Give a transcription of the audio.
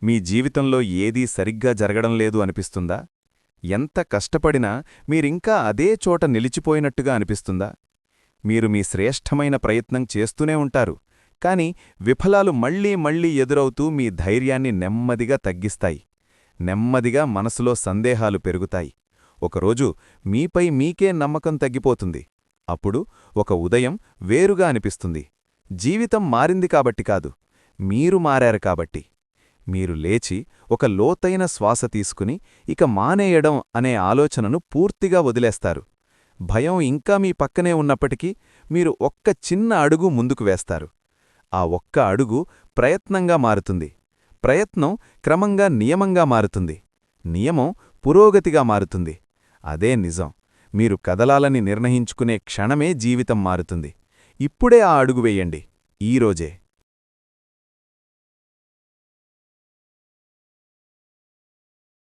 మీ జీవితంలో ఏదీ సరిగ్గా జరగడం లేదు అనిపిస్తుందా? ఎంత కష్టపడినా మీరింకా అదే చోట నిలిచిపోయినట్టుగా అనిపిస్తుందా? మీరు మీ శ్రేష్టమైన ప్రయత్నం చేస్తూనే ఉంటారు, కాని విఫలాలు మళ్లీ మళ్లీ ఎదురవుతూ మీ ధైర్యాన్ని నెమ్మదిగా తగ్గిస్తాయి. నెమ్మదిగా మనసులో సందేహాలు పెరుగుతాయి. ఒకరోజు మీపై మీకే నమ్మకం తగ్గిపోతుంది. అప్పుడు ఒక ఉదయం వేరుగా అనిపిస్తుంది. జీవితం మారింది కాబట్టి కాదు, మీరు మారారు కాబట్టి. మీరు లేచి ఒక లోతైన శ్వాస తీసుకుని ఇక మానేయడం అనే ఆలోచనను పూర్తిగా వదిలేస్తారు. భయం ఇంకా మీ పక్కనే ఉన్నప్పటికీ మీరు ఒక్క చిన్న అడుగు ముందుకు వేస్తారు. ఆ ఒక్క అడుగు ప్రయత్నంగా మారుతుంది. ప్రయత్నం క్రమంగా నియమంగా మారుతుంది. నియమం పురోగతిగా మారుతుంది. అదే నిజం. మీరు కదలాలని నిర్ణయించుకునే క్షణమే జీవితం మారుతుంది. ఇప్పుడే ఆ అడుగు వెయ్యండి, ఈరోజే.